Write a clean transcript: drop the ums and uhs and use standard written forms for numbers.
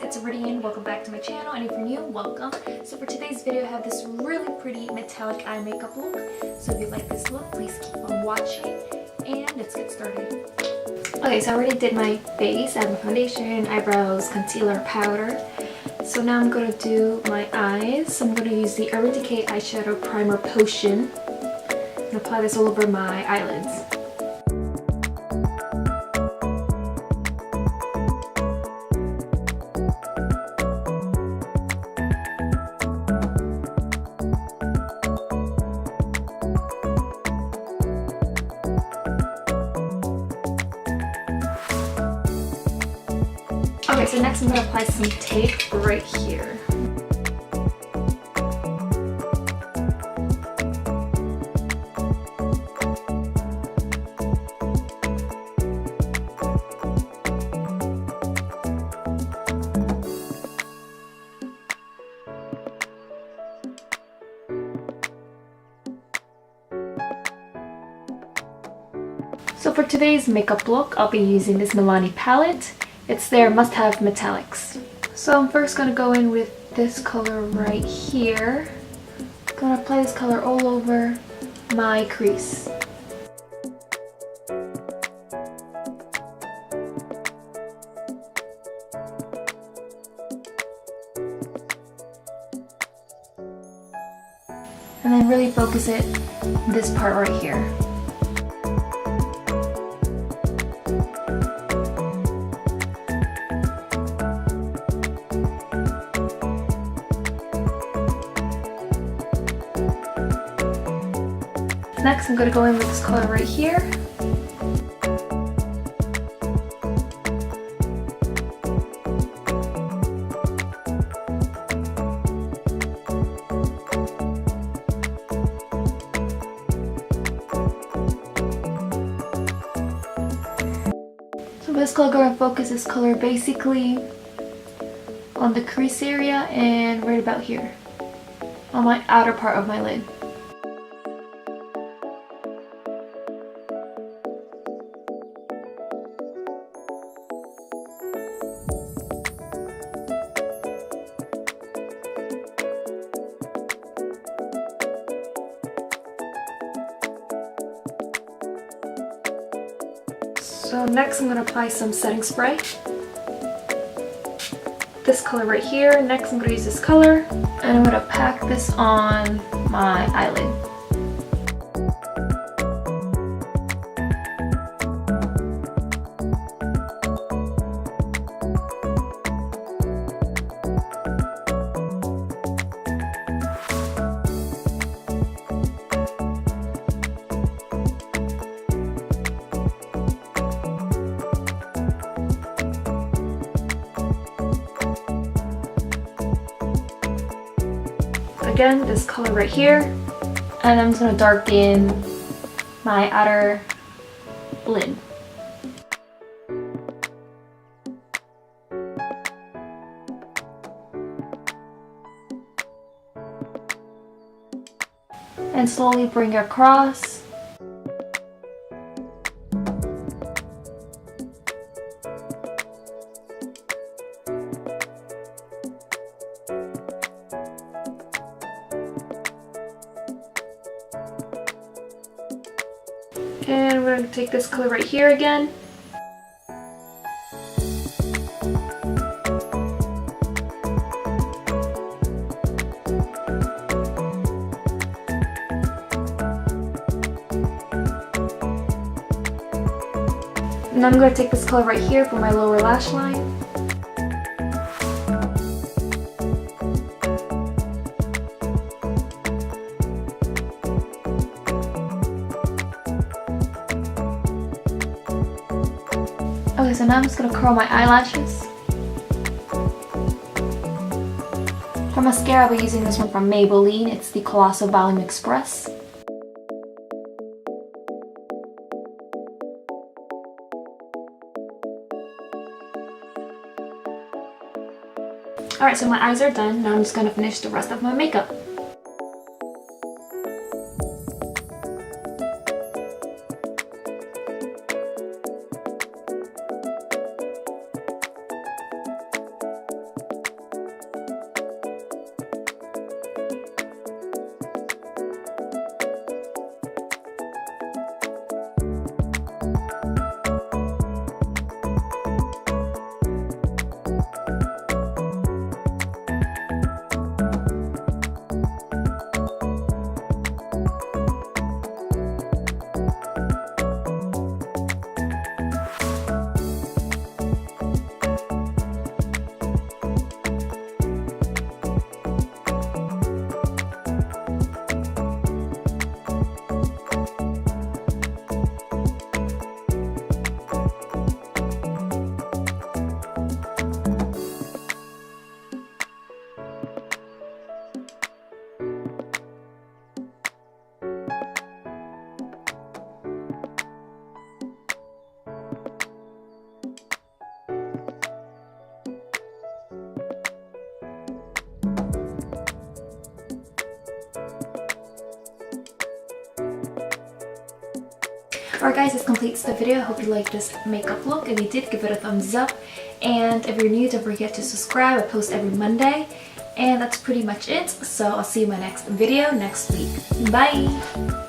it's Iridian. Welcome back to my channel, and if you're new, welcome. So for today's video, I have this really pretty metallic eye makeup look. So if you like this look, please keep on watching, and let's get started. Okay, so I already did my face. I have my foundation, eyebrows, concealer, powder. So now I'm going to do my eyes. So I'm going to use the Decay Eyeshadow Primer Potion and apply this all over my eyelids. Okay, so next I'm going to apply some tape right here. So for today's makeup look, I'll be using this Milani palette. It's their must-have metallics. So I'm first going to go in with this color right here. I'm going to apply this color all over my crease. And then really focus it this part right here. Next, I'm going to go in with this color right here. So this color, going to focus this color basically on the crease area and right about here, on my outer part of my lid. So next I'm going to apply some setting spray. This color right here. Next I'm going to use this color and I'm going to pack this on my eyelid. Again, this color right here, and I'm just going to darken my outer lid. And slowly bring it across. And we're going to take this color right here again. And I'm going to take this color right here for my lower lash line. Okay, so now I'm just going to curl my eyelashes. For mascara, I'll be using this one from Maybelline. It's the Colossal Volume Express. Alright, so my eyes are done. Now I'm just going to finish the rest of my makeup. Alright guys, this completes the video. I hope you liked this makeup look. If you did, give it a thumbs up. And if you're new, don't forget to subscribe. I post every Monday. And that's pretty much it. So I'll see you in my next video next week. Bye!